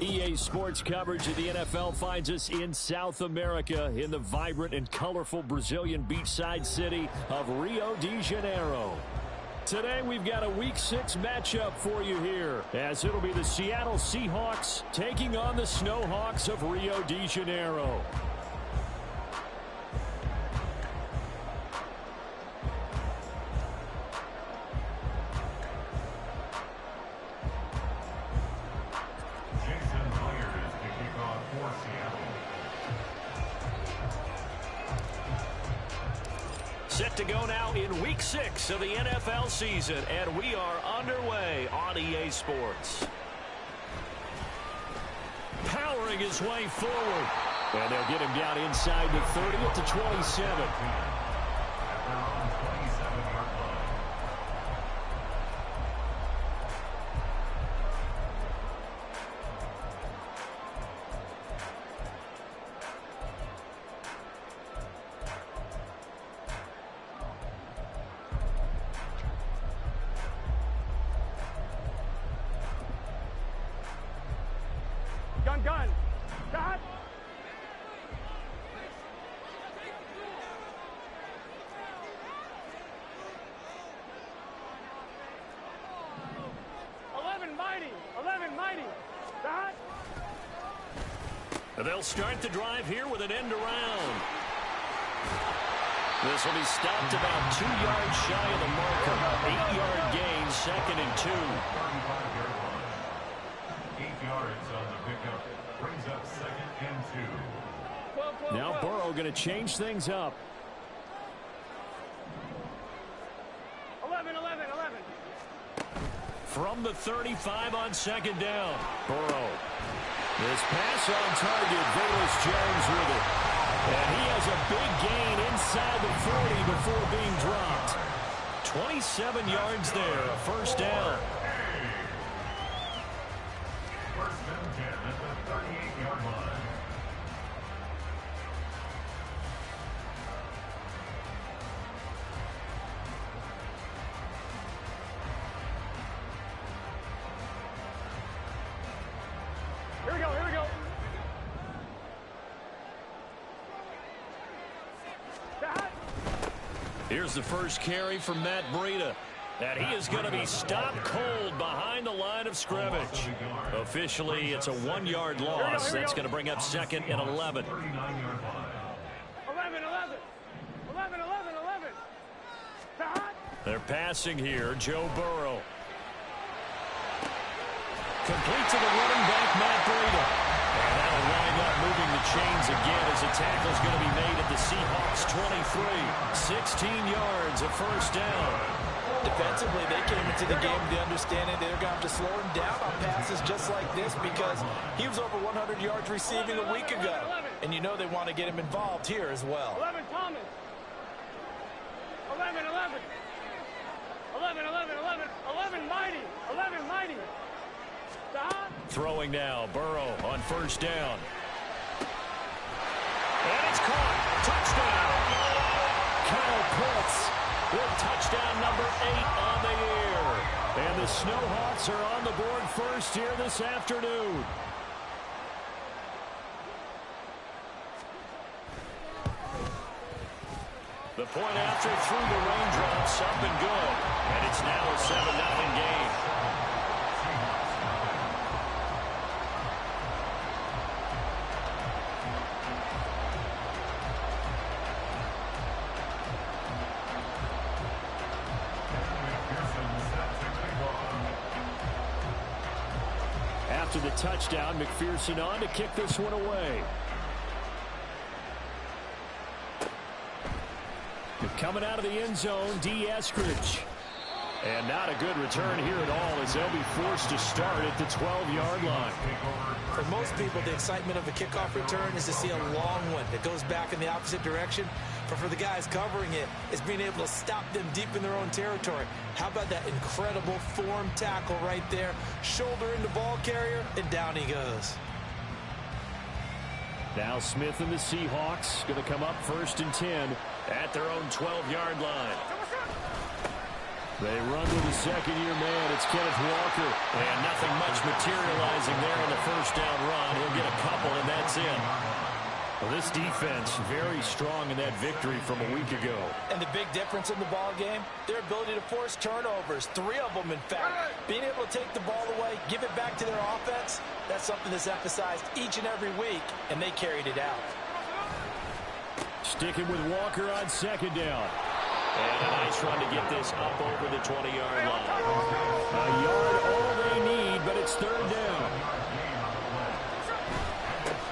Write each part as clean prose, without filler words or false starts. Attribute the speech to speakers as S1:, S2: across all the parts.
S1: EA Sports coverage of the NFL finds us in South America in the vibrant and colorful Brazilian beachside city of Rio de Janeiro. Today we've got a Week 6 matchup for you here, as it'll be the Seattle Seahawks taking on the Snowhawks of Rio de Janeiro. Set to go now in Week 6 of the NFL season, and we are underway on EA Sports. Powering his way forward, and they'll get him down inside the 30 at the 27.
S2: Gun. Shot. Mighty. Shot.
S1: They'll start the drive here with an end around. This will be stopped about 2 yards shy of the marker. 8-yard gain, 2nd and 2.
S3: 8 yards on the pickup. Brings up 2nd and 2.
S1: Now Burrow going to change things up.
S2: 11.
S1: From the 35 on 2nd down. Burrow. This pass on target. Velus Jones with it. And he has a big gain inside the 40 before being dropped. 27 yards there. A first down.
S3: First and 10 at the 38-yard line.
S2: Here we go.
S1: Here's the first carry from Matt Breida. And he is going to be stopped cold behind the line of scrimmage. Officially, it's a 1-yard loss. That's going to bring up 2nd and 11.
S3: 39-yard line.
S2: 11.
S1: They're passing here. Joe Burrow. Complete to the running back, Matt Breida. And that'll wind up moving the chains again as a tackle is going to be made at the Seahawks 23. 16 yards, a first down.
S4: Defensively, they came into the game with the understanding they're going to have to slow him down on passes just like this because he was over 100 yards receiving a week ago. And you know they want to get him involved here as well.
S2: 11 Thomas. 11 Mighty. 11 Mighty. Stop.
S1: Throwing now, Burrow on first down. And it's caught. Touchdown. Kyle Pitts with touchdown number 8 on the year. And the Snowhawks are on the board first here this afternoon. The point after through the raindrops, up and good. And it's now a 7-0 game. After the touchdown, McPherson on to kick this one away. Coming out of the end zone, D. Eskridge. And not a good return here at all as they'll be forced to start at the 12-yard line.
S4: For most people, the excitement of a kickoff return is to see a long one that goes back in the opposite direction. But for the guys covering it, it's being able to stop them deep in their own territory. How about that incredible form tackle right there? Shoulder into ball carrier, and down he goes.
S1: Now Smith and the Seahawks going to come up 1st and 10 at their own 12-yard line. They run with the second-year man. It's Kenneth Walker.
S5: And nothing much materializing there in the first down run. He'll get a couple, and that's it.
S1: Well, this defense very strong in that victory from a week ago.
S4: And the big difference in the ball game, their ability to force turnovers, 3 of them in fact. Being able to take the ball away, give it back to their offense, that's something that's emphasized each and every week, and they carried it out.
S1: Sticking with Walker on second down.
S5: And a nice run to get this up over the 20-yard line.
S1: A yard all they need, but it's third down.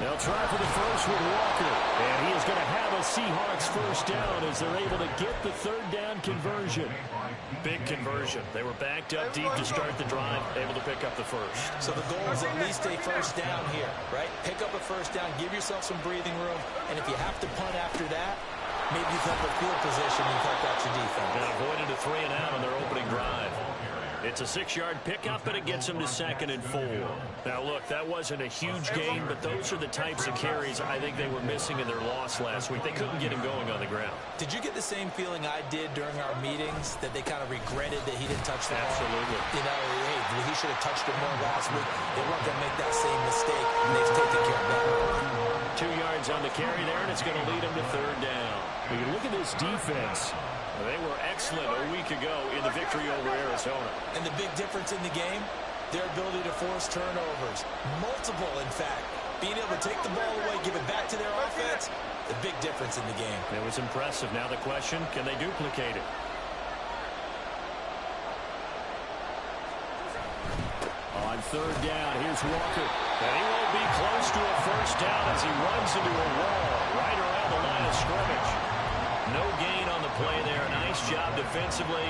S1: They'll try for the first with Walker. And he is going to have a Seahawks first down as they're able to get the third down conversion.
S5: Big conversion. They were backed up deep to start the drive, able to pick up the first.
S4: So the goal is at least a first down here, right? Pick up a first down, give yourself some breathing room, and if you have to punt after that, maybe you help with field position and help out your defense.
S5: And avoided a 3 and out on their opening drive. It's a 6-yard pickup, and it gets them to 2nd and 4. Now, look, that wasn't a huge gain, but those are the types of carries I think they were missing in their loss last week. They couldn't get him going on the ground.
S4: Did you get the same feeling I did during our meetings, that they kind of regretted that he didn't touch the ball?
S5: Absolutely.
S4: You know, hey, he should have touched it more last week. They weren't going to make that same mistake, and they've taken care of that.
S5: 2 yards on the carry there, and it's going to lead them to third down.
S1: When you look at this defense,
S5: they were excellent a week ago in the victory over Arizona.
S4: And the big difference in the game, their ability to force turnovers. Multiple, in fact. Being able to take the ball away, give it back to their offense, the big difference in the game.
S5: It was impressive. Now the question, can they duplicate it?
S1: on third down, here's Walker.
S5: And he won't be close to a first down as he runs into a wall right around the line of scrimmage. No gain on the play there. Nice job defensively.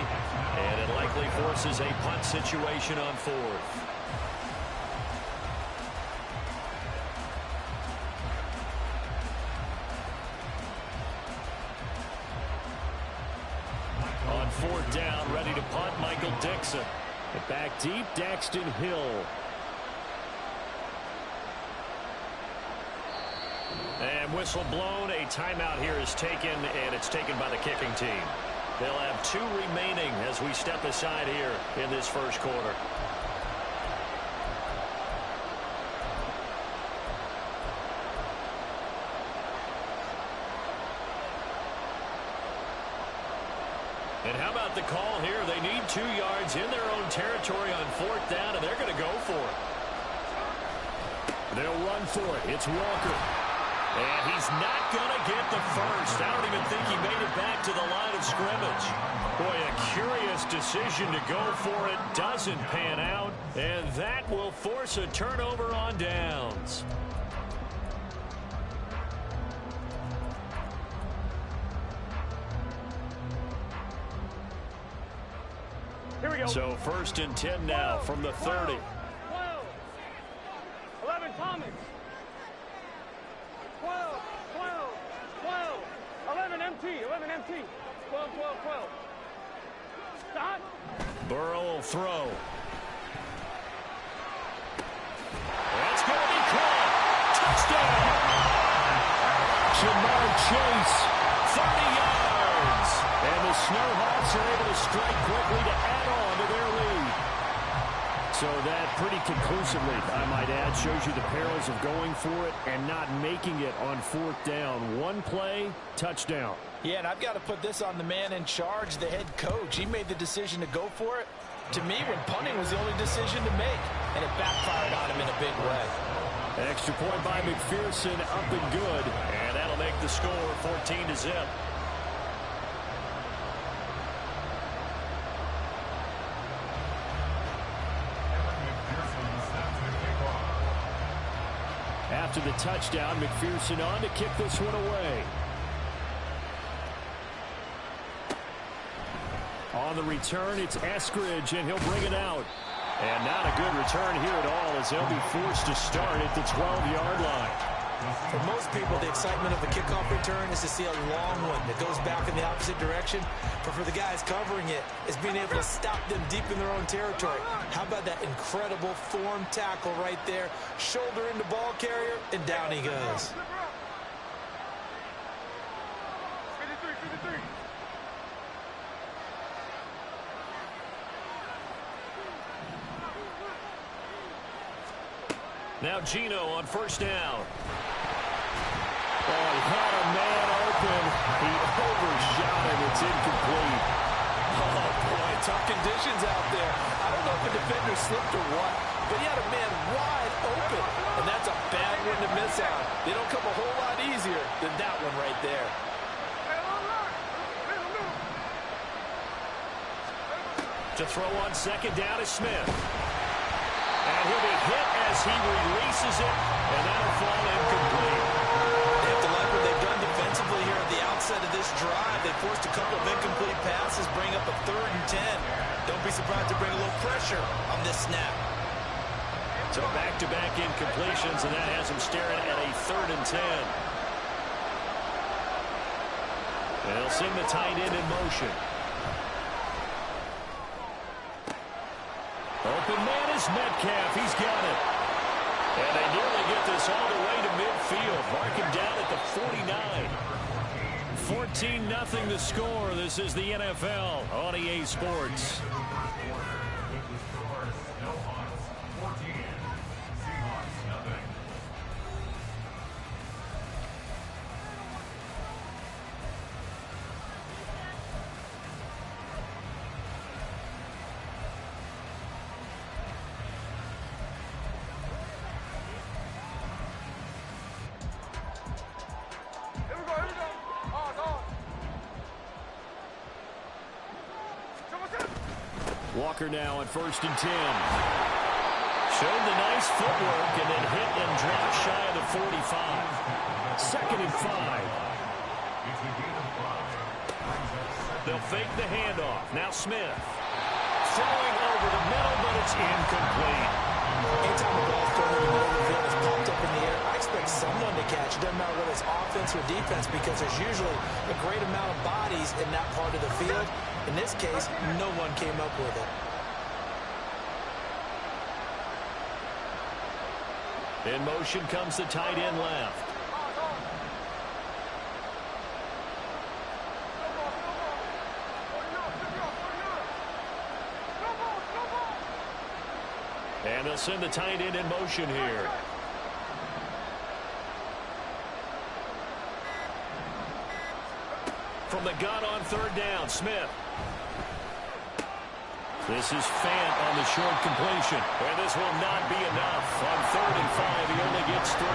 S5: And it likely forces a punt situation on fourth.
S1: On fourth down, ready to punt, Michael Dixon. Back deep, Daxton Hill.
S5: And whistle blown. A timeout here is taken, and it's taken by the kicking team. They'll have 2 remaining as we step aside here in this first quarter. And how about the call here? They need 2 yards in their own territory on fourth down, and they're going to go for it.
S1: They'll run for it. It's Walker.
S5: And he's not going to get the first. I don't even think he made it back to the line of scrimmage. Boy, a curious decision to go for it. Doesn't pan out, and that will force a turnover on downs.
S2: Here we go.
S1: So first and 10 now from the 30.
S2: 12. 11 Thomas. 12, 12, 12. 11 MT, 11 MT. 12, 12, 12. Stop.
S1: Burrow will throw.
S5: That's going to be caught. Touchdown.
S1: Jamar Chase.
S5: 30 yards.
S1: And the Snowhawks are able to strike quickly to add on to their lead. So that pretty conclusively, I might add, shows you the perils of going for it and not making it on fourth down. One play, touchdown.
S4: Yeah, and I've got to put this on the man in charge, the head coach. He made the decision to go for it. To me, when punting was the only decision to make, and it backfired on him in a big way.
S1: Extra point by McPherson, up and good.
S5: And that'll make the score 14-0.
S1: After the touchdown, McPherson on to kick this one away. On the return, it's Eskridge, and he'll bring it out. And not a good return here at all, as they'll be forced to start at the 12-yard line.
S4: For most people, the excitement of the kickoff return is to see a long one that goes back in the opposite direction. But for the guys covering it, it's being able to stop them deep in their own territory. How about that incredible form tackle right there? Shoulder into ball carrier, and down he goes.
S2: 53, 53.
S5: Now Gino on first down.
S1: Oh, he had a man open. He overshot him. It's incomplete.
S4: Oh, boy, tough conditions out there. I don't know if the defender slipped or what, but he had a man wide open, and that's a bad one to miss out. They don't come a whole lot easier than that one right there.
S5: To throw on second down is Smith. And he'll be hit as he releases it, and that'll fall incomplete.
S4: They have to like what they've done defensively here at the outset of this drive. They forced a couple of incomplete passes, bring up a 3rd and 10. Don't be surprised to bring a little pressure on this snap.
S5: So back-to-back incompletions, and that has him staring at a 3rd and 10. And they'll send the tight end in motion. Open man is Metcalf. He's got it. And they nearly get this all the way to midfield. Mark him down at the 49. 14-0 the score. This is the NFL on EA Sports. Walker now on 1st and 10. Showed the nice footwork and then hit and dropped shy of the 45. 2nd and 5. They'll fake the handoff. Now Smith. Throwing over the middle, but it's incomplete.
S4: Anytime the ball's thrown over the middle of the field, it's popped up in the air, I expect someone to catch. It doesn't matter whether it's offense or defense, because there's usually a great amount of bodies in that part of the field. In this case, no one came up with it.
S5: In motion comes the tight end left. And they'll send the tight end in motion here. From the gun on 3rd down, Smith. This is Fant on the short completion. And this will not be enough. On 3rd and 5, he only gets 3.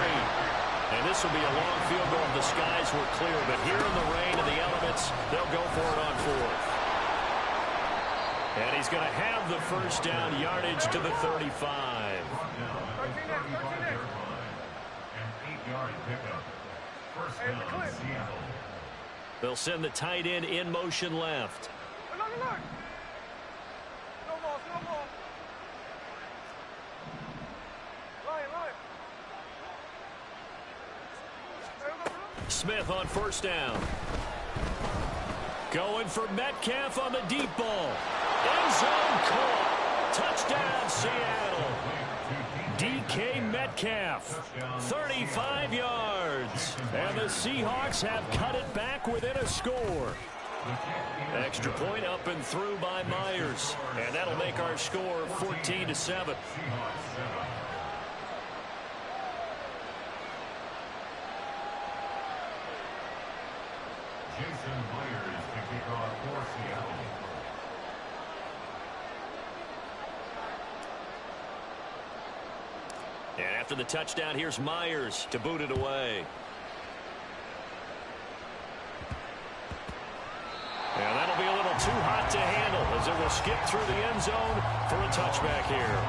S5: And this will be a long field goal if the skies were clear. But here in the rain and the elements, they'll go for it on 4th. And he's going to have the first down, yardage to the 35.
S3: An 8-yard pickup. First down, Seattle.
S5: They'll send the tight end in motion left. Smith on 1st down. Going for Metcalf on the deep ball. End zone caught. Touchdown, Seattle. DK Metcalf, 35 yards. And the Seahawks have cut it back within a score. Extra point up and through by Myers. And that'll make our score 14-7.
S3: Jason Myers to kick off for Seattle.
S5: And after the touchdown, here's Myers to boot it away. And that'll be a little too hot to handle as it will skip through the end zone for a touchback here.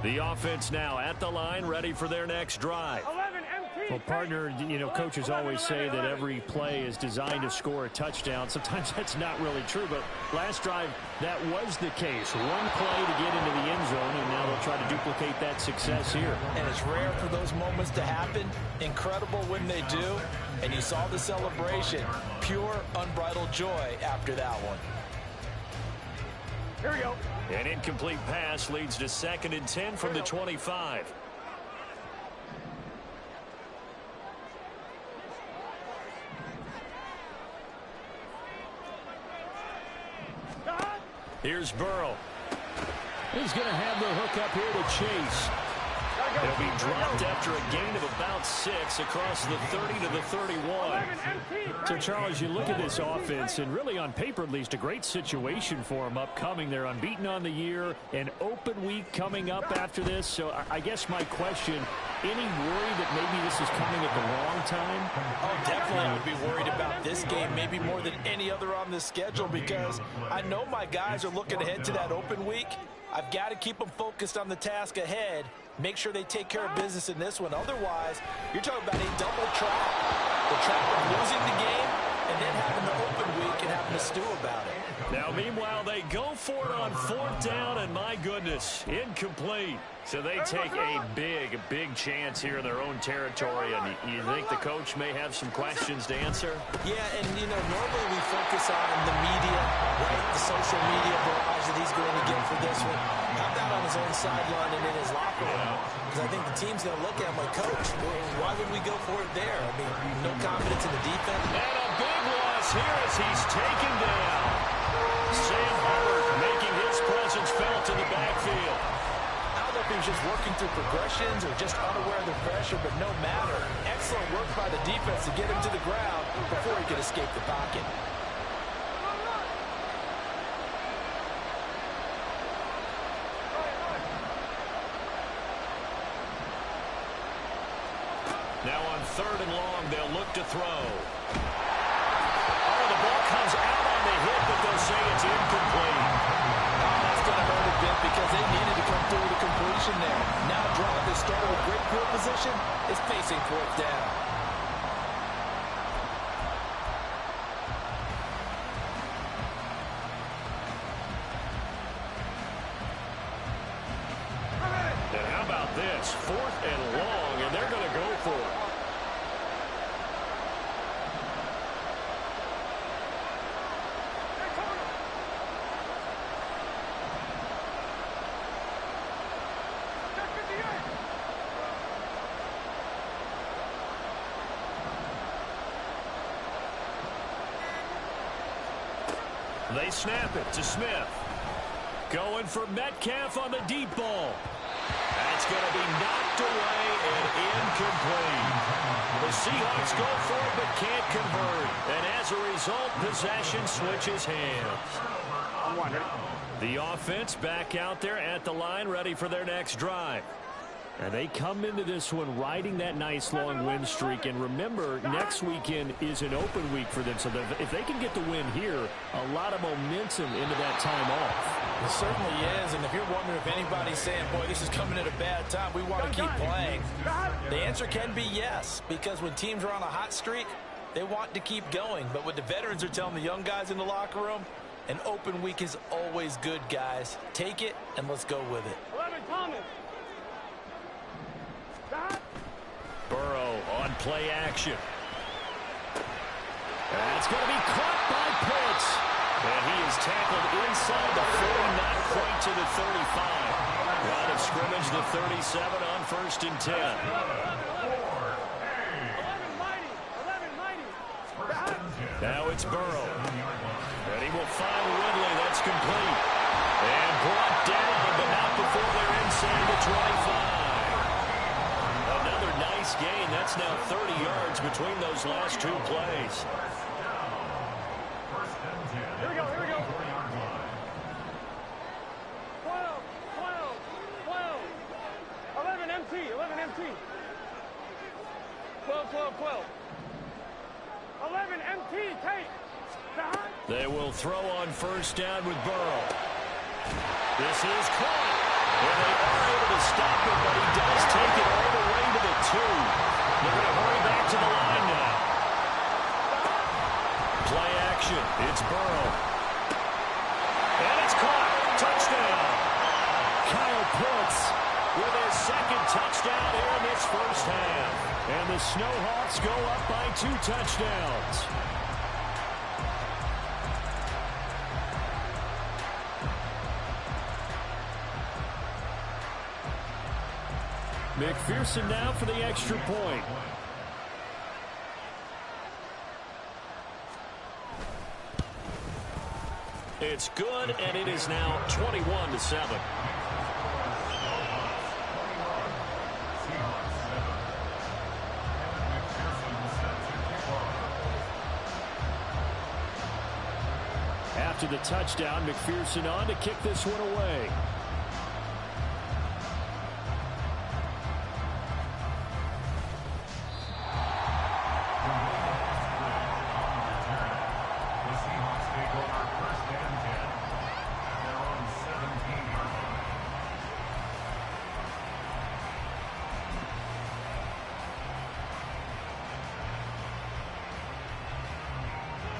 S5: The offense now at the line, ready for their next drive.
S1: Well, partner, you know, coaches always say that every play is designed to score a touchdown. Sometimes that's not really true, but last drive, that was the case. One play to get into the end zone, and now they'll try to duplicate that success here.
S4: And it's rare for those moments to happen. Incredible when they do. And you saw the celebration. Pure, unbridled joy after that one.
S2: Here we go.
S5: An incomplete pass leads to 2nd and 10 from the 25.
S1: Here's Burrow. He's going to have the hook up here to Chase. He'll be dropped after a gain of about 6 across the 30 to the 31. So, Charles, you look at this offense, and really on paper at least, a great situation for them upcoming. They're unbeaten on the year, an open week coming up after this. So I guess my question, any worry that maybe this is coming at the wrong time?
S4: Oh, definitely I would be worried about this game, maybe more than any other on this schedule, because I know my guys are looking ahead to that open week. I've got to keep them focused on the task ahead. Make sure they take care of business in this one. Otherwise, you're talking about a double trap. The trap of losing the game and then having the open week and having to stew about it.
S1: Now, meanwhile, they go for it on 4th down, and my goodness, incomplete. So they take a big chance here in their own territory, and you think the coach may have some questions to answer?
S4: Yeah, and, normally we focus on the media, right, the social media barrage that he's going to get for this one. How about on his own sideline and in his locker room? Because I think the team's going to look at him like, Coach, why would we go for it there? I mean, no confidence in the defense.
S1: And a big loss here as he's taken down. Sam Hubbard making his presence felt in the backfield.
S4: I don't know if he was just working through progressions or just unaware of the pressure, but no matter. Excellent work by the defense to get him to the ground before he could escape the pocket.
S1: Now on 3rd and long, they'll look to throw. Oh, the ball comes out on the hit, but they'll say it's incomplete.
S4: Oh, that's going to hurt a bit because they needed to come through with a completion there. Now drive that started with great field position is facing 4th down.
S1: And how about this? 4th and long, and they're going to go for it. They snap it to Smith. Going for Metcalf on the deep ball. That's going to be knocked away and incomplete. The Seahawks go for it but can't convert. And as a result, possession switches hands. The offense back out there at the line, ready for their next drive. And they come into this one riding that nice long win streak. And remember, next weekend is an open week for them. So if they can get the win here, a lot of momentum into that time off.
S4: It certainly is. And if you're wondering if anybody's saying, boy, this is coming at a bad time, we want to keep playing, the answer can be yes. Because when teams are on a hot streak, they want to keep going. But what the veterans are telling the young guys in the locker room, an open week is always good, guys. Take it and let's go with it.
S1: Burrow on play action. That's going to be caught by Pitts. And he is tackled inside the 40, not quite to the 35. Line of scrimmage, the 37 on 1st and 10. Now it's Burrow. And he will find Ridley. That's complete. And brought down, but not before they're inside the 25. Another nice gain. That's now 30 yards between those last 2 plays.
S2: Here we go. 12, 11 MT. 12. 11 MT, take.
S1: They will throw on 1st down with Burrow. This is caught. And they are able to stop it, but he does take it all the way to the 2. They're going to hurry back to the line now. Play action. It's Burrow. And it's caught. Touchdown. Kyle Pitts with his 2nd touchdown here in this 1st half. And the Snowhawks go up by 2 touchdowns. McPherson now for the extra point. It's good, and it is now 21-7. After the touchdown, McPherson on to kick this one away.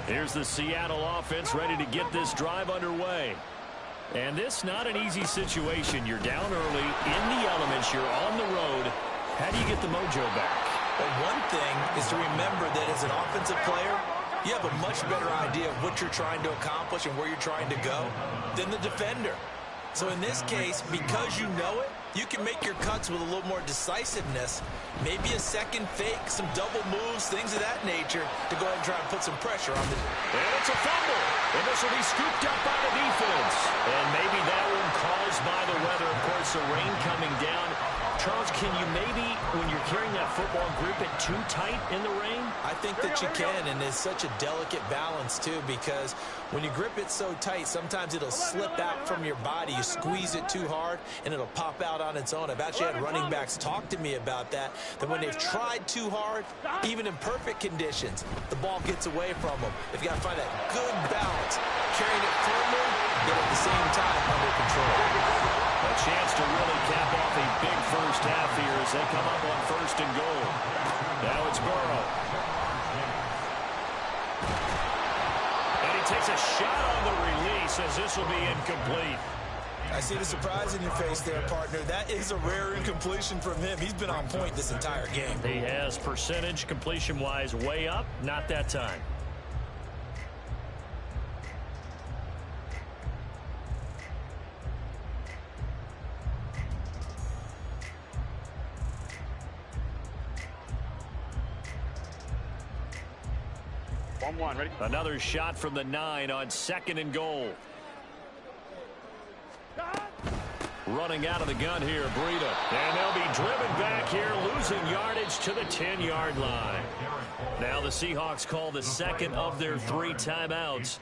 S1: Here's the Seattle offense ready to get this drive underway. And this not an easy situation. You're down early, in the elements, you're on the road. How do you get the mojo back?
S4: Well, one thing is to remember that as an offensive player, you have a much better idea of what you're trying to accomplish and where you're trying to go than the defender. So in this case, because you know it, you can make your cuts with a little more decisiveness, maybe a second fake, some double moves, things of that nature, to go ahead and try and put some pressure on the...
S1: And it's a fumble. And this will be scooped up by the defense. And maybe that one caused by the weather. Of course, the rain coming down. Charles, can you maybe, when you're carrying that football, grip it too tight in the rain?
S4: I think that you can, and it's such a delicate balance, too, because when you grip it so tight, sometimes it'll slip out from your body. You squeeze it too hard, and it'll pop out on its own. I've actually had running backs talk to me about that when they've tried too hard, even in perfect conditions, the ball gets away from them. They've got to find that good balance, carrying it firmly, yet at the same time under control.
S1: A chance to really cap off a big first half here as they come up on 1st and goal. Now it's Burrow. And he takes a shot on the release as this will be incomplete.
S4: I see the surprise in your face there, partner. That is a rare incompletion from him. He's been on point this entire game.
S1: He has percentage completion-wise way up. Not that time.
S2: Ready?
S1: Another shot from the 9 on 2nd and goal. Running out of the gun here, Breida. And they'll be driven back here, losing yardage to the 10-yard line. Now the Seahawks call the second of their 3 timeouts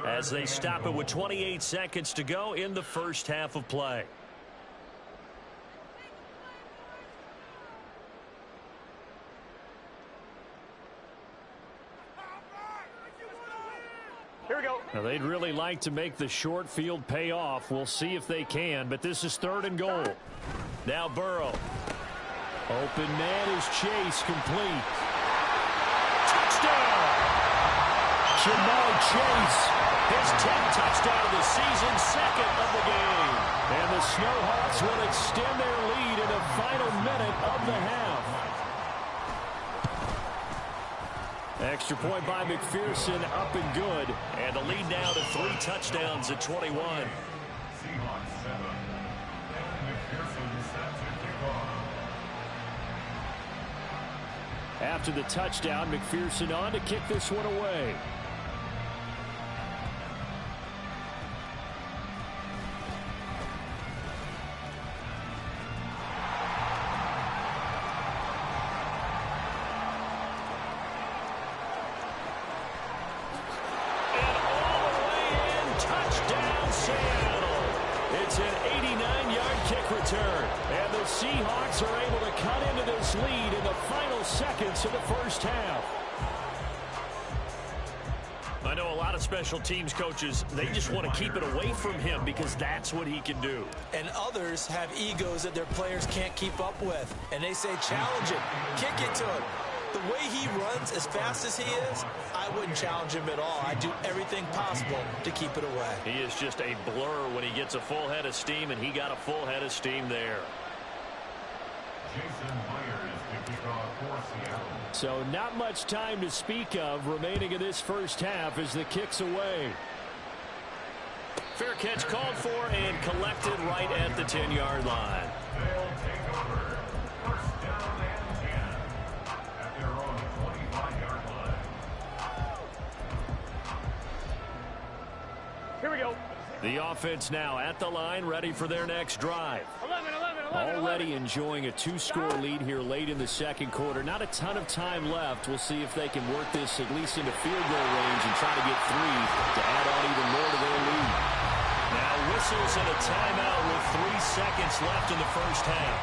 S1: as they stop it with 28 seconds to go in the first half of play.
S2: Here we go.
S1: Now they'd really like to make the short field pay off. We'll see if they can, but this is 3rd and goal. Now Burrow. Open man is Chase, complete. Touchdown! Jamar Chase, his 10th touchdown of the season, 2nd of the game. And the Snowhawks will extend their lead in the final minute of the half. Extra point by McPherson, up and good. And the lead now to 3 touchdowns at 21.
S3: Seahawks 7. And McPherson set to kick off.
S1: After the touchdown, McPherson on to kick this one away. It's an 89-yard kick return. And the Seahawks are able to cut into this lead in the final seconds of the first half. I know a lot of special teams coaches, they just want to keep it away from him because that's what he can do.
S4: And others have egos that their players can't keep up with. And they say, challenge him, kick it to him. The way he runs as fast as he is, I wouldn't challenge him at all. I'd do everything possible to keep it away.
S1: He is just a blur when he gets a full head of steam, and he got a full head of steam there.
S3: Jason Myers to kick off for Seattle.
S1: So not much time to speak of remaining in this first half as the kick's away. Fair catch called for and collected right at the 10-yard line.
S3: They'll take over. First down and 10 at their own 25-yard line.
S2: Here we go.
S1: The offense now at the line, ready for their next drive.
S2: 11.
S1: Already enjoying a 2-score lead here late in the second quarter. Not a ton of time left. We'll see if they can work this at least into field goal range and try to get 3 to add on even more to their lead. Now whistles and a timeout with 3 seconds left in the first half.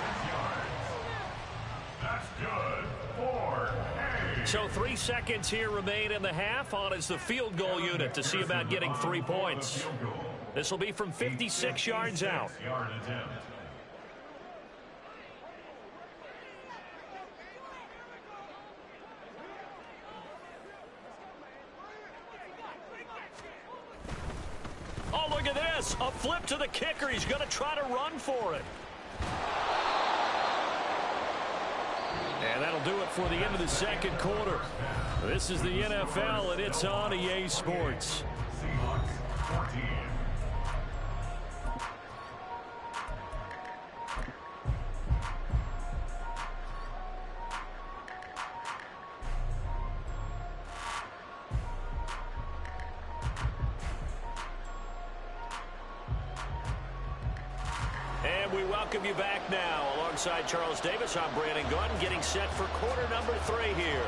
S3: 36 yards. That's good. 4-8.
S5: So 3 seconds here remain in the half. On is the field goal unit to see about getting 3 points. This will be from 56 yards out.
S3: Yard attempt.
S5: Oh, look at this. A flip to the kicker. He's going to try to run for it. And that'll do it for the end of the second quarter. This is the NFL, and it's on EA Sports.
S3: Seahawks 14.
S5: And we welcome you back now. Alongside Charles Davis, I'm Brandon Gunn, getting set for quarter number 3 here.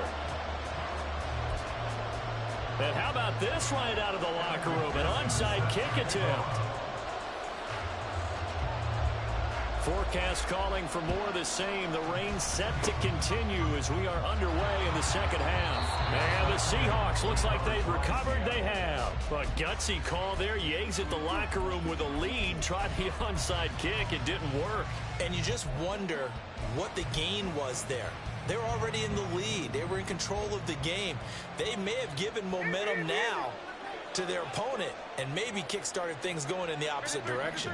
S5: And how about this right out of the locker room? An onside kick attempt. Forecast calling for more of the same. The rain set to continue as we are underway in the second half. And the Seahawks, looks like they've recovered. They have. A gutsy call there. Yates at the locker room with a lead. Tried the onside kick. It didn't work.
S4: And you just wonder what the gain was there. They're already in the lead. They were in control of the game. They may have given momentum now to their opponent and maybe kick-started things going in the opposite direction.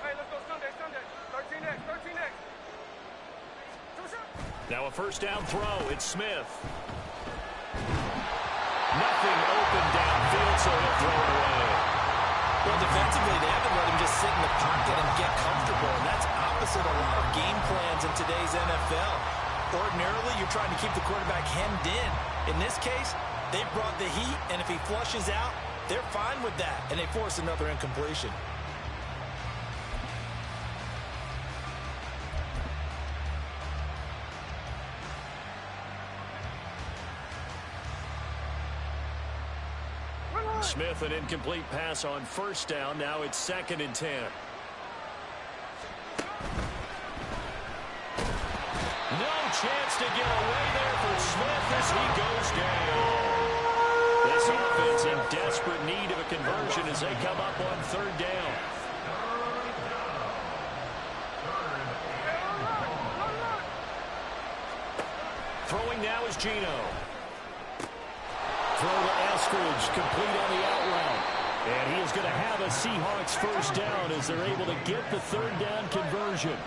S2: Hey, let's go Sunday. 13 next.
S5: Now a first down throw. It's Smith. Nothing open downfield, so he'll throw it away.
S4: Well, defensively, they haven't let him just sit in the pocket and get comfortable, and that's opposite a lot of game plans in today's NFL. Ordinarily, you're trying to keep the quarterback hemmed in. In this case, they brought the heat, and if he flushes out, they're fine with that, and they force another incompletion.
S5: Smith, an incomplete pass on first down. Now it's 2nd and 10. No chance to get away there for Smith as he goes down. This offense in desperate need of a conversion as they come up on 3rd down. Throwing now is Geno. Throw to Eskridge, complete on the out route. And he is going to have a Seahawks first down as they're able to get the 3rd down conversion.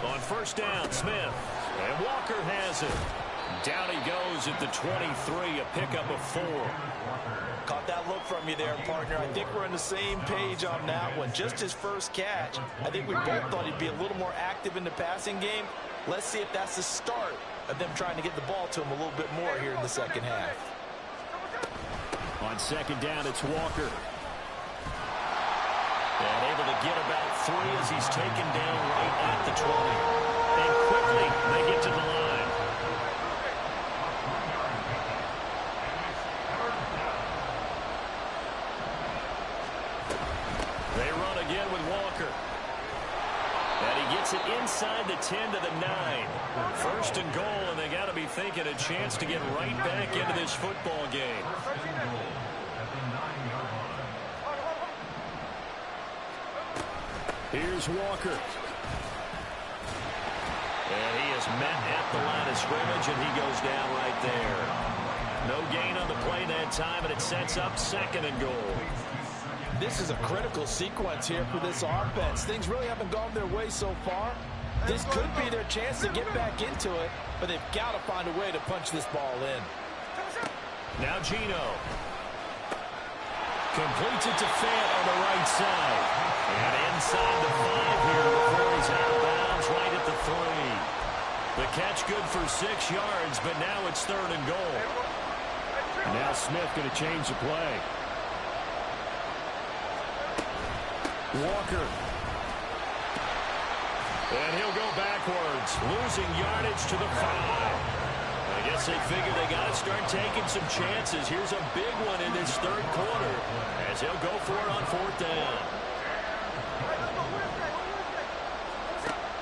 S5: On first down, Smith. And Walker has it. Down he goes at the 23, a pickup of 4.
S4: Caught that look from you there, partner. I think we're on the same page on that one. Just his first catch. I think we both thought he'd be a little more active in the passing game. Let's see if that's the start of them trying to get the ball to him a little bit more here in the second half.
S1: On 2nd down, it's Walker.
S5: And able to get about 3 as he's taken down right at the 20. And quickly, they get to the line. They run again with Walker. And he gets it inside the 10 to the 9. 1st and goal, and they got to be thinking a chance to get right back into this football game.
S1: Here's Walker.
S5: And he is met at the line of scrimmage, and he goes down right there. No gain on the play that time, and it sets up 2nd and goal.
S4: This is a critical sequence here for this offense. Things really haven't gone their way so far. This could be their chance to get back into it, but they've got to find a way to punch this ball in.
S5: Now Geno. Completes it to Fant on the right side. And inside the 5 here before he's out of bounds right at the 3. The catch good for 6 yards, but now it's 3rd and goal.
S1: Now Smith going to change the play. Walker.
S5: And he'll go backwards, losing yardage to the 5. I guess they figure they got to start taking some chances. Here's a big one in this third quarter as he'll go for it on 4th down.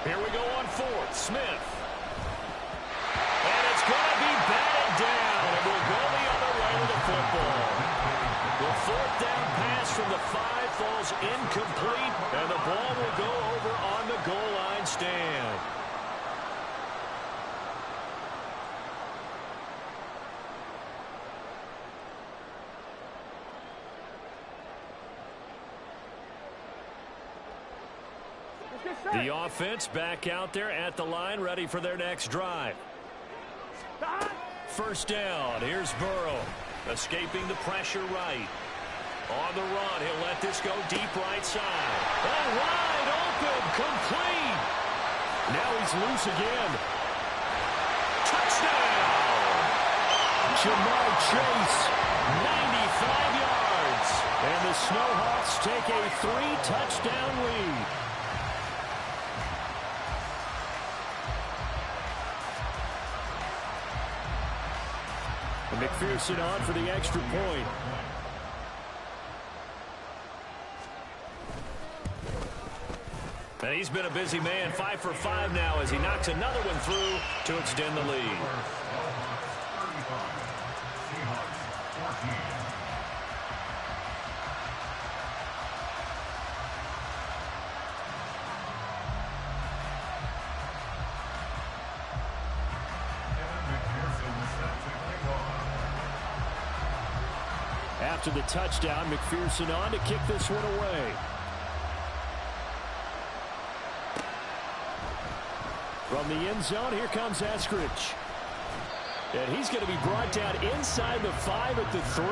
S5: Here we go on 4th. Smith. And it's going to be batted down. And we'll go the other way with the football. The 4th down pass from the 5 falls incomplete. And the ball will go over on the goal line stand. The offense back out there at the line, ready for their next drive. 1st down. Here's Burrow, escaping the pressure right. On the run, he'll let this go deep right side. Oh, wide open, complete. Now he's loose again. Touchdown!
S1: Jamar Chase.
S5: 95 yards.
S1: And the Snowhawks take a 3-touchdown lead. McPherson on for the extra point.
S5: And he's been a busy man, 5 for 5 now as he knocks another one through to extend the lead.
S1: After the touchdown, McPherson on to kick this one away. From the end zone, here comes Eskridge. And he's going to be brought down inside the 5 at the 3.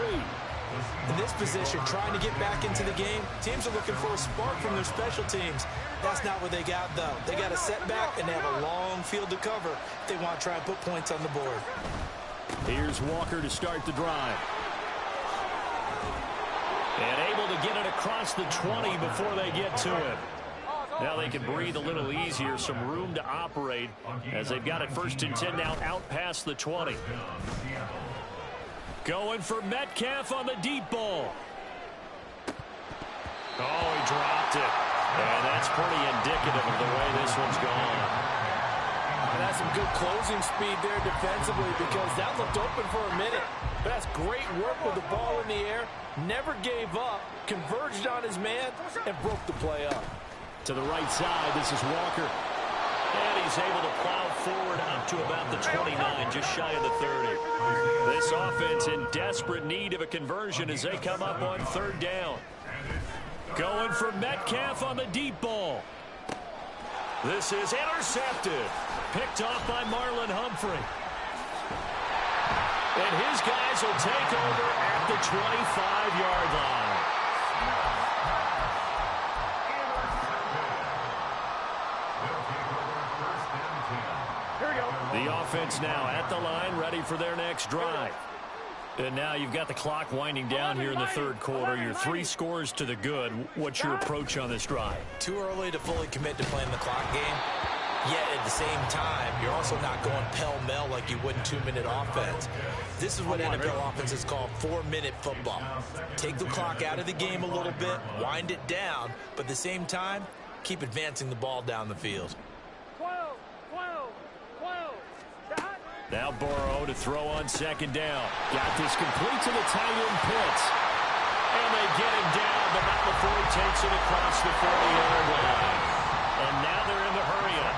S4: In this position, trying to get back into the game, teams are looking for a spark from their special teams. That's not what they got, though. They got a setback, and they have a long field to cover if they want to try and put points on the board.
S1: Here's Walker to start the drive.
S5: And able to get it across the 20 before they get to it. Now they can breathe a little easier, some room to operate as they've got it 1st and 10 now out past the 20. Going for Metcalf on the deep ball. Oh, he dropped it. And that's pretty indicative of the way this one's gone.
S6: And that's some good closing speed there defensively because that looked open for a minute. But that's great work with the ball in the air. Never gave up, converged on his man, and broke the play up.
S1: To the right side, this is Walker.
S5: And he's able to plow forward up to about the 29, just shy of the 30. This offense in desperate need of a conversion as they come up on 3rd down. Going for Metcalf on the deep ball. This is intercepted. Picked off by Marlon Humphrey. And his guys will take over at the 25-yard line.
S2: Here we go.
S5: The offense now at the line, ready for their next drive. And now you've got the clock winding down here in the 3rd quarter. You're 3 scores to the good. What's your approach on this drive?
S4: Too early to fully commit to playing the clock game. Yet at the same time, you're also not going pell-mell like you would in 2-minute offense. This is what NFL offenses call 4-minute football. Take the clock out of the game a little bit, wind it down, but at the same time, keep advancing the ball down the field.
S2: 12, 12, 12.
S5: Now Burrow to throw on 2nd down. Got this complete to the tight end Pitts. And they get him down, but not before he takes it across the 40-yard line. And now they're in the hurry-up.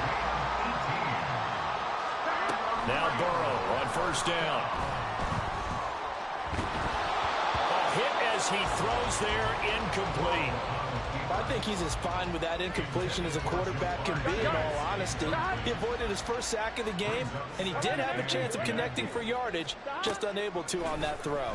S5: Now Burrow on 1st down. A hit as he throws there, incomplete.
S6: I think he's as fine with that incompletion as a quarterback can be, in all honesty. He avoided his first sack of the game, and he did have a chance of connecting for yardage, just unable to on that throw.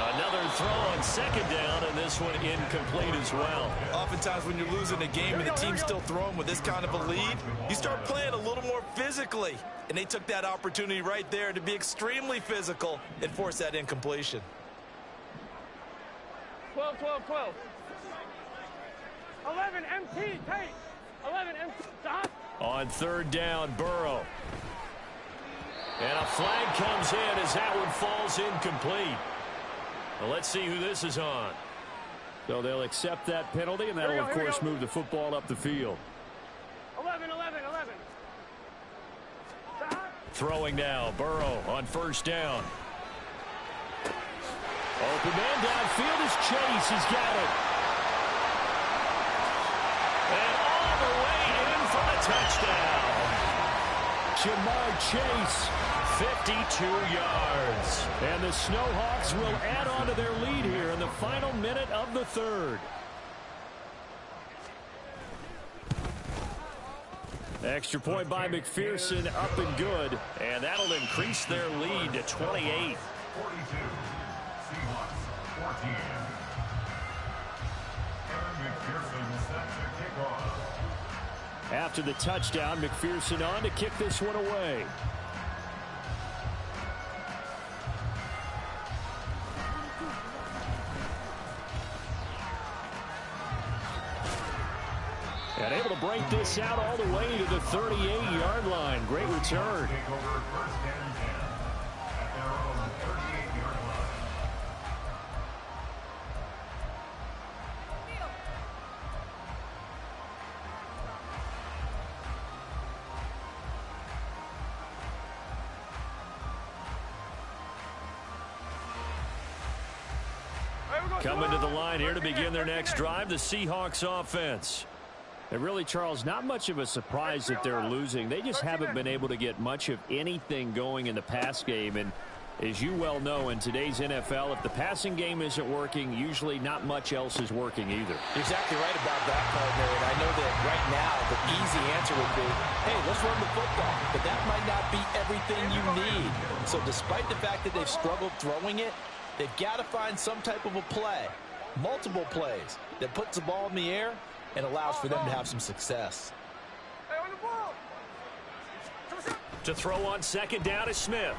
S1: Another throw on second down, and this one incomplete as well.
S4: Oftentimes when you're losing a game and the team's still throwing with this kind of a lead, you start playing a little more physically. And they took that opportunity right there to be extremely physical and force that incompletion.
S2: 12, 12, 12. 11, MT, take. 11, MT, stop.
S1: On third down, Burrow. And a flag comes in as that one falls incomplete. Well, let's see who this is on. So they'll accept that penalty, and that'll, of course, move the football up the field.
S2: 11, 11, 11. Stop.
S1: Throwing now, Burrow on first down. Open man downfield is Chase. He's got it. And all the way in for the touchdown. Jamar Chase, 52 yards. And the Snowhawks will add on to their lead here in the final minute of the third. Extra point by McPherson, up and good. And that'll increase their lead to 28.
S3: 42. Seahawks 14. McPherson set to kick off.
S1: After the touchdown, McPherson on to kick this one away. And able to break this out all the way to the 38-yard line. Great return.
S3: Take over first and 10 at their own 38-yard line.
S1: Coming to the line here to begin their next drive, the Seahawks offense. And really, Charles, not much of a surprise that they're losing. They just haven't been able to get much of anything going in the pass game. And as you well know, in today's NFL, if the passing game isn't working, usually not much else is working either.
S6: You're exactly right about that, partner. And I know that right now the easy answer would be, hey, let's run the football. But that might not be everything you need. So despite the fact that they've struggled throwing it, they've got to find some type of a play, multiple plays, that puts the ball in the air and allows for them to have some success.
S1: To throw on second down is Smith.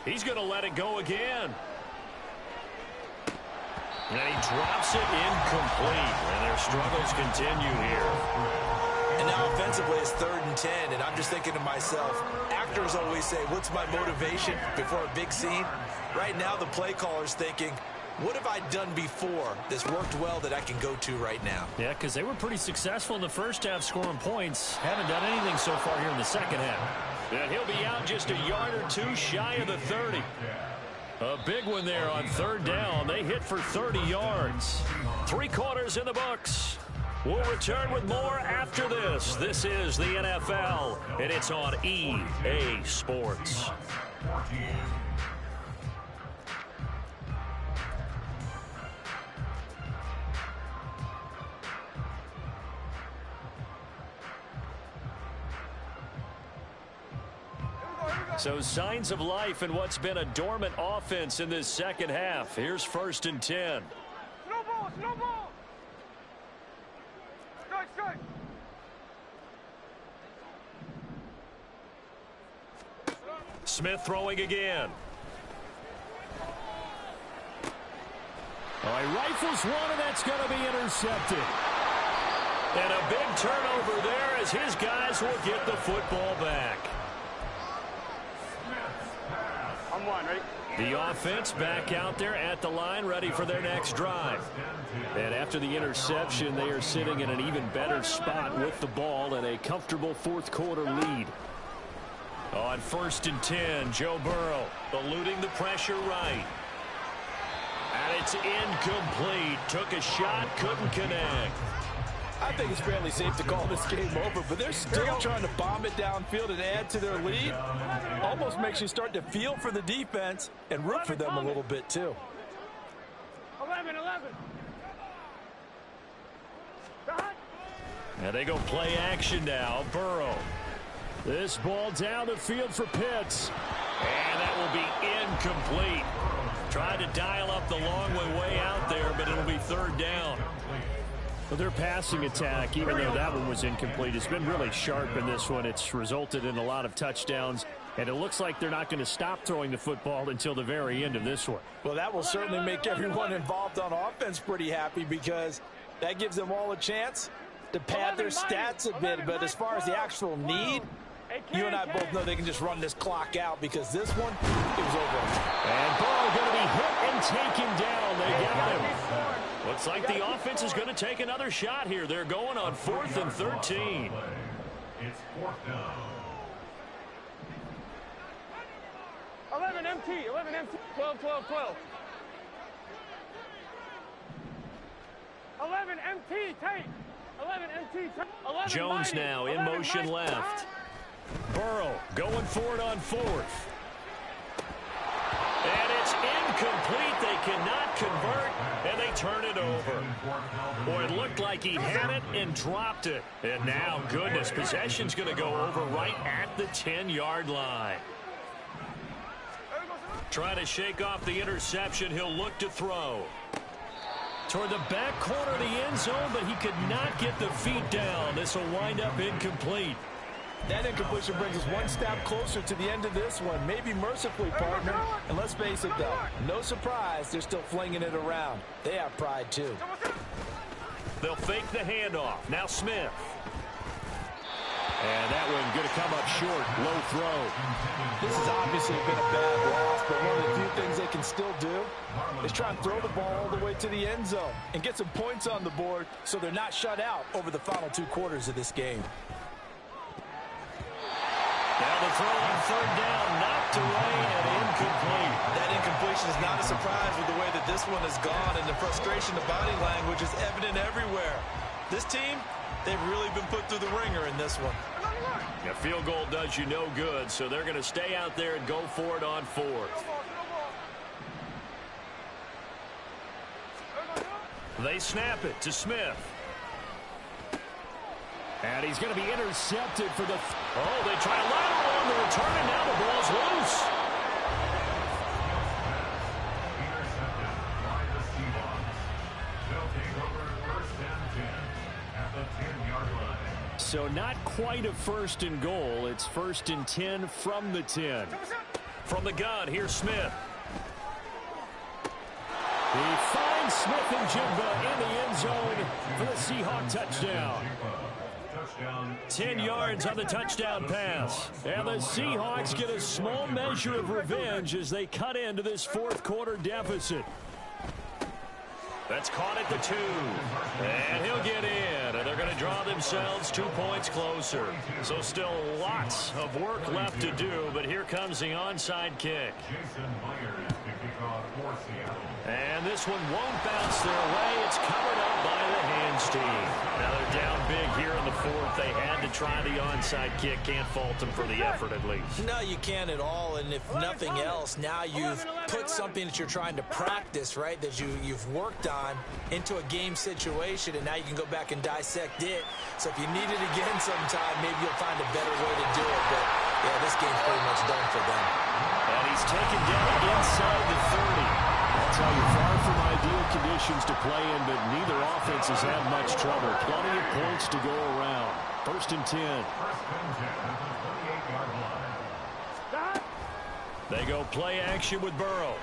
S1: He's going to let it go again. And he drops it incomplete. And their struggles continue here.
S4: And now offensively it's 3rd and 10, and I'm just thinking to myself, actors always say, what's my motivation before a big scene? Right now the play caller's thinking, what have I done before that's worked well that I can go to right now?
S1: Yeah, because they were pretty successful in the first half scoring points. Haven't done anything so far here in the second half. And he'll be out just a yard or two shy of the 30. A big one there on third down. They hit for 30 yards. 3 quarters in the books. We'll return with more after this. This is the NFL, and it's on EA Sports. So signs of life in what's been a dormant offense in this second half. Here's 1st and 10.
S2: Snowball, snowball. Strike, strike.
S1: Smith throwing again. Oh, he rifles one, and that's going to be intercepted. And a big turnover there as his guys will get the football back.
S2: I'm one, right?
S1: The offense back out there at the line, ready for their next drive. And after the interception, they are sitting in an even better spot with the ball and a comfortable 4th quarter lead. On 1st and 10, Joe Burrow eluding the pressure right. And it's incomplete. Took a shot, couldn't connect.
S6: I think it's fairly safe to call this game over, but they're still trying to bomb it downfield and add to their lead. Almost makes you start to feel for the defense and root for them a little bit, too.
S2: 11, 11. Stop.
S1: And they go play action now. Burrow. This ball down the field for Pitts. And that will be incomplete.
S5: Tried to dial up the long way out there, but it'll be third down.
S1: Well, their passing attack, even though that one was incomplete, has been really sharp in this one. It's resulted in a lot of touchdowns, and it looks like they're not going to stop throwing the football until the very end of this one.
S6: Well, that will certainly make everyone involved on offense pretty happy, because that gives them all a chance to pad their stats a bit. But as far as the actual need, you and I both know they can just run this clock out, because this one, it was over.
S1: And Burrow going to be hit and taken down. They got him.
S5: Looks like the offense is going to take another shot here. They're going on 4th and 13.
S3: It's 4th down.
S2: 11 MT, 11 MT, 12, 12, 12. 11 MT, take. 11 MT, take. 11
S5: Jones
S2: mighty.
S5: now in
S2: 11
S5: motion
S2: mighty.
S5: left.
S1: Burrow going for it on 4th.
S5: And it's incomplete. They cannot convert, and they turn it over. Boy, it looked like he had it and dropped it. And now, goodness, possession's going to go over right at the 10-yard line. Trying to shake off the interception. He'll look to throw.
S1: Toward the back corner of the end zone, but he could not get the feet down. This will wind up incomplete.
S6: That incompletion brings us one step closer to the end of this one. Maybe mercifully, partner. And let's face it, though, no surprise, they're still flinging it around. They have pride, too.
S5: They'll fake the handoff. Now Smith.
S1: And that one going to come up short. Low throw.
S6: This has obviously been a bad loss, but one of the few things they can still do is try and throw the ball all the way to the end zone and get some points on the board so they're not shut out over the final 2 quarters of this game.
S5: Now the throw on 3rd down, knocked away and incomplete.
S4: That incompletion is not a surprise with the way that this one has gone, and the frustration of body language is evident everywhere. This team, they've really been put through the ringer in this one.
S5: A field goal does you no good, so they're going to stay out there and go for it on 4th. They snap it to Smith.
S1: And he's going to be intercepted for the...
S5: Oh, they try lateral on the return, and now the ball's loose.
S3: Intercepted by the Seahawks. They'll take over 1st and 10 at the 10-yard line.
S1: So not quite a 1st and goal. It's 1st and 10 from the 10.
S5: From the gun, here's Smith.
S1: He finds Smith and Jigba in the end zone for the Seahawk touchdown.
S5: 10 yards on the touchdown pass.
S1: And the Seahawks get a small measure of revenge as they cut into this 4th quarter deficit.
S5: That's caught at the 2. And he'll get in. And they're going to draw themselves 2 points closer. So still lots of work left to do. But here comes the onside kick. And this one won't bounce their way. It's covered up by the hands team. Now they're down big here in the 4th. They had to try the onside kick. Can't fault them for the effort at least.
S4: No, you can't at all. And if nothing else, now you've put something that you're trying to practice, right, that you've worked on into a game situation, and now you can go back and dissect it. So if you need it again sometime, maybe you'll find a better way to do it. But, yeah, this game's pretty much done for them.
S5: And he's taken down inside the 30.
S1: I'll tell you, far from ideal conditions to play in, but neither offense has had much trouble. Plenty of points to go around. 1st and 10.
S3: 1st and 10 at the 28-yard line.
S5: They go play action with Burrow.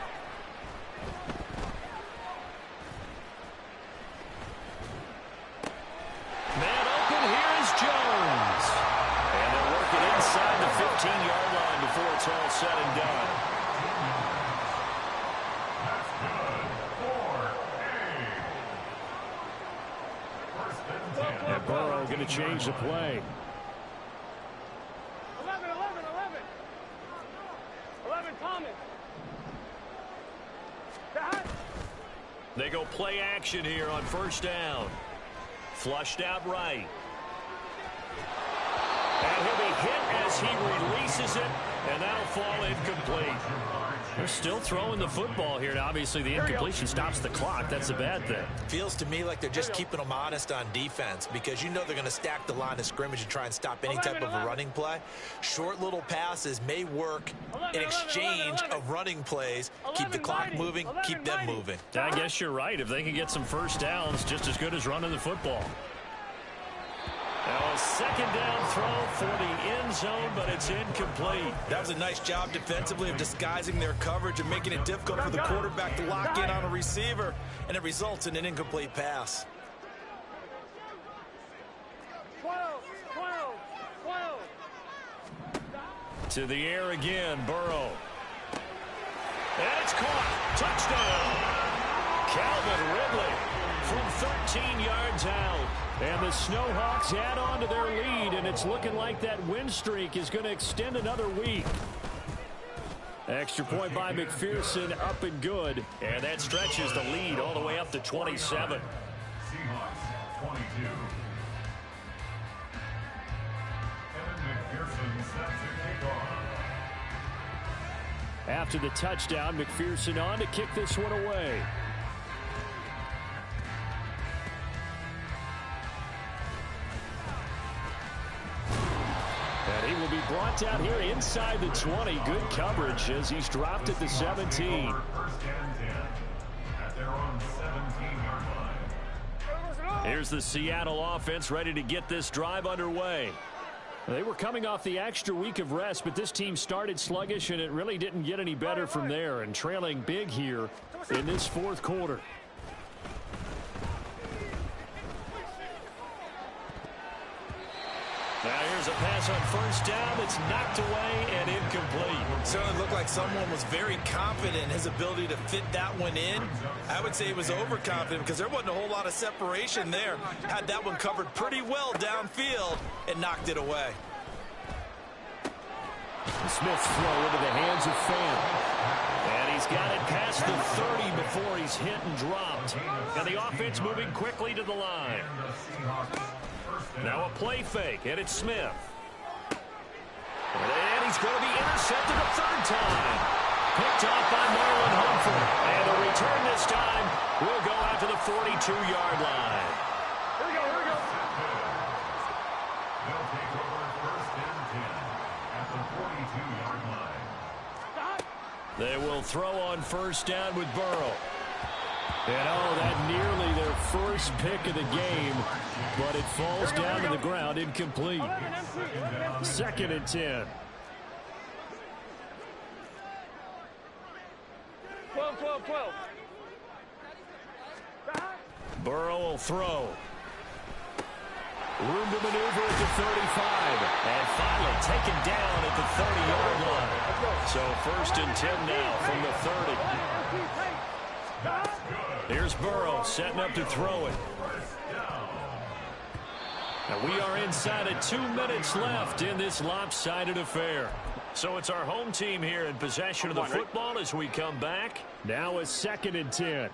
S5: Man open, here is Jones. And they're working inside the 15-yard line before it's all said and done.
S1: And Burrow going to change the play.
S2: 11, 11, 11. 11, Thomas.
S5: They go play action here on 1st down. Flushed out right. And he'll be hit as he releases it, and that'll fall incomplete.
S1: They're still throwing the football here, and obviously the incompletion stops the clock. That's a bad thing.
S4: Feels to me like they're just keeping them honest on defense because you know they're going to stack the line of scrimmage and try and stop any type of a running play. Short little passes may work in exchange of running plays. Keep the clock moving, keep them moving.
S1: I guess you're right. If they can get some first downs, just as good as running the football. Now a second down throw for the end zone, but it's incomplete.
S4: That was a nice job defensively of disguising their coverage and making it difficult for the quarterback to lock in on a receiver, and it results in an incomplete pass.
S2: 12.
S1: To the air again, Burrow. And it's caught. Touchdown. Calvin Ridley from 13 yards out. And the Snowhawks add on to their lead, and it's looking like that win streak is going to extend another week. Extra point by McPherson, up and good. And that stretches the lead all the way up to 27.
S3: Seahawks 22. Kevin McPherson set to kick off.
S1: After the touchdown, McPherson on to kick this one away. And he will be brought down here inside the 20. Good coverage as he's dropped at the 17.
S3: First and 10 at their own 17-yard line.
S1: Here's the Seattle offense ready to get this drive underway. They were coming off the extra week of rest, but this team started sluggish, and it really didn't get any better from there, and trailing big here in this fourth quarter. Now here's a pass on first down that's knocked away and incomplete.
S4: Certainly looked like someone was very confident in his ability to fit that one in. I would say he was overconfident because there wasn't a whole lot of separation there. Had that one covered pretty well downfield and knocked it away.
S1: Smith's throw into the hands of Fan. And he's got it past the 30 before he's hit and dropped. And the offense moving quickly to the line. Now a play fake, and it's Smith. And he's going to be intercepted a third time. Picked off by Marlon Humphrey. And the return this time will go out to the 42-yard line.
S2: Here we go.
S3: They'll take over first and 10 at the 42-yard line.
S1: They will throw on first down with Burrow. And that nearly their first pick of the game, but it falls down to the ground incomplete. Second and 10.
S2: 12.
S1: Burrow will throw. Room to maneuver at the 35. And finally taken down at the 30-yard line. So first and 10 now from the 30. Here's Burrow setting up to throw it. Now we are inside of 2 minutes left in this lopsided affair. So it's our home team here in possession of the football as we come back. Now a second and 10.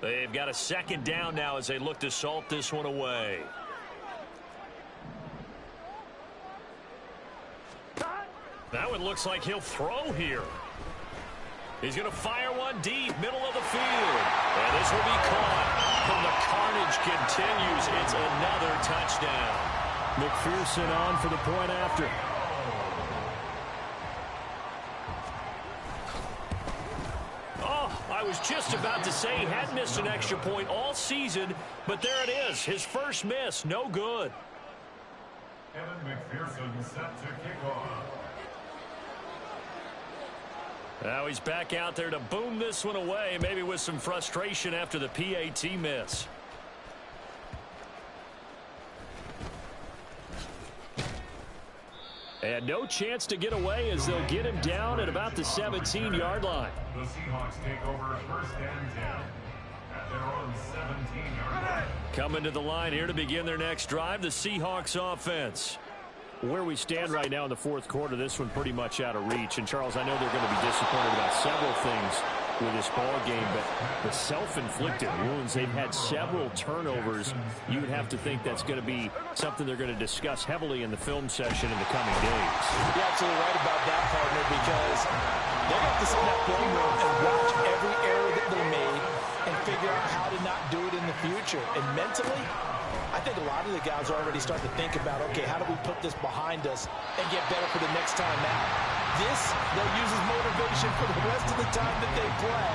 S1: They've got a second down now as they look to salt this one away. That one looks like he'll throw here. He's going to fire one deep, middle of the field. And this will be caught. And the carnage continues. It's another touchdown. McPherson on for the point after. Oh, I was just about to say he hadn't missed an extra point all season, but there it is. His first miss, no good.
S3: Kevin McPherson set to kick off.
S1: Now he's back out there to boom this one away, maybe with some frustration after the PAT miss. And no chance to get away as they'll get him down at about the 17-yard line.
S3: The Seahawks take over first and 10 at their own 17-yard line.
S1: Coming to the line here to begin their next drive, the Seahawks offense. Where we stand right now in the fourth quarter, this one pretty much out of reach. And, Charles, I know they're going to be disappointed about several things. with this ball game, but the self-inflicted wounds, they've had several turnovers. You would have to think that's going to be something they're going to discuss heavily in the film session in the coming days.
S4: You're absolutely right about that, partner, because they're going to have to sit in that film room and watch every error that they made and figure out how to not do it in the future. And mentally, I think a lot of the guys are already starting to think about, okay, how do we put this behind us and get better for the next time out? This, they'll use as motivation for the rest of the time that they play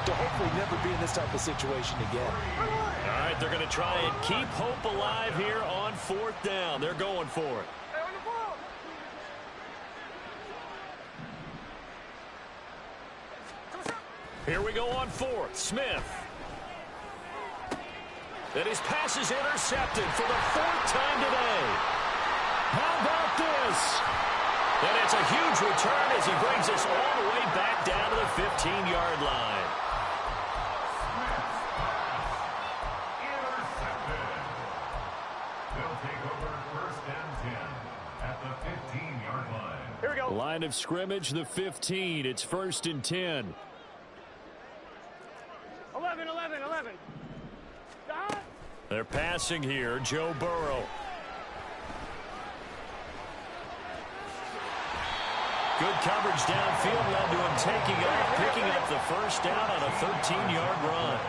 S4: to hopefully never be in this type of situation again.
S5: All right, they're going to try and keep hope alive here on 4th down. They're going for it. Here we go on 4th. Smith. And his pass is intercepted for the 4th time today. How about this? And it's a huge return as he brings us all the way back down to the 15-yard line.
S3: Intercepted. They'll take over 1st and 10 at the 15-yard line.
S2: Here we go.
S1: Line of scrimmage, the 15. It's 1st and 10.
S2: 11.
S1: They're passing here. Joe Burrow. Good coverage downfield led to him taking off, picking up the 1st down on a 13-yard run.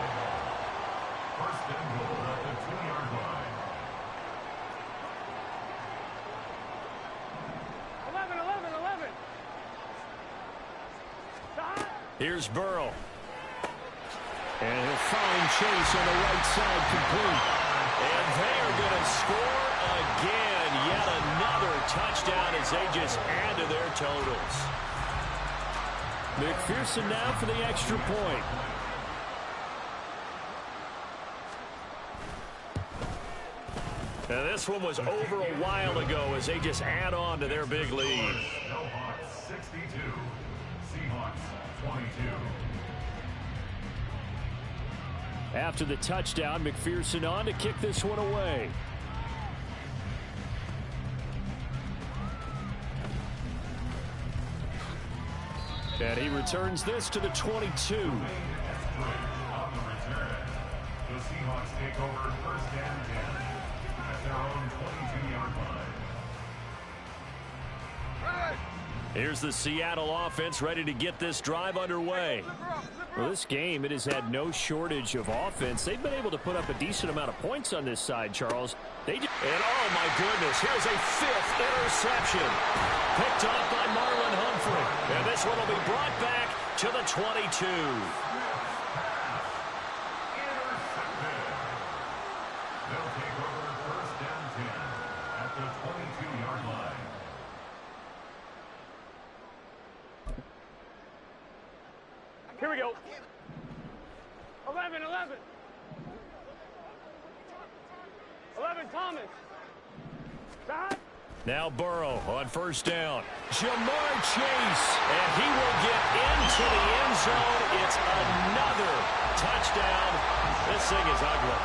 S3: 1st and goal at the 2-yard line.
S2: 11.
S1: Here's Burrow. And he'll find Chase on the right side complete. And they are going to score again. Yet another touchdown as they just add to their totals. McPherson now for the extra point. Now this one was over a while ago as they just add on to their big lead.
S3: Hawks 62. Seahawks 22.
S1: After the touchdown, McPherson on to kick this one away. And he returns this to the 22.
S3: On the return, the Seahawks take over 1st and 10 at their own 22-yard line.
S1: Here's the Seattle offense ready to get this drive underway. Well, this game, it has had no shortage of offense. They've been able to put up a decent amount of points on this side, Charles. And oh, my goodness, here's a 5th interception. Picked off by Marlon Humphrey. And this one will be brought back to the 22.
S3: They'll take over 1st and 10 at the 22-yard line.
S2: Here we go. 11. 11, Thomas.
S1: Now Burrow on 1st down. Jamar Chase. And he will get into the end zone. It's another touchdown. This thing is ugly.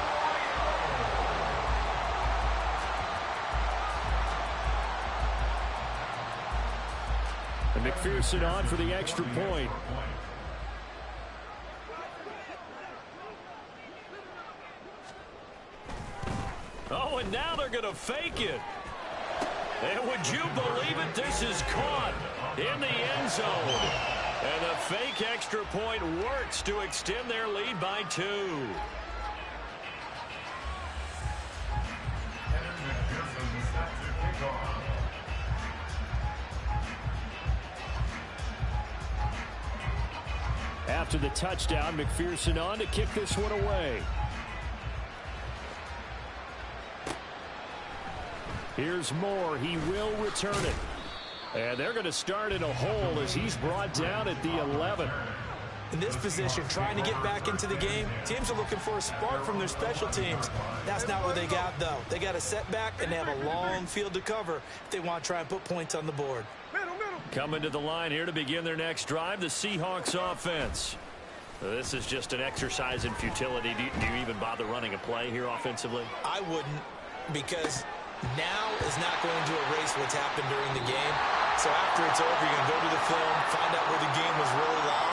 S1: And McPherson on for the extra point. Oh, and now they're going to fake it. And would you believe it? This is caught in the end zone. And the fake extra point works to extend their lead by 2. After the touchdown, McPherson on to kick this one away. Here's Moore. He will return it. And they're going to start in a hole as he's brought down at the 11.
S4: In this position, trying to get back into the game, teams are looking for a spark from their special teams. That's not what they got, though. They got a setback, and they have a long field to cover if they want to try and put points on the board.
S1: Coming to the line here to begin their next drive, the Seahawks offense. This is just an exercise in futility. Do you even bother running a play here offensively?
S4: I wouldn't, because now is not going to erase what's happened during the game. So after it's over, you're going to go to the film, find out where the game was really lost.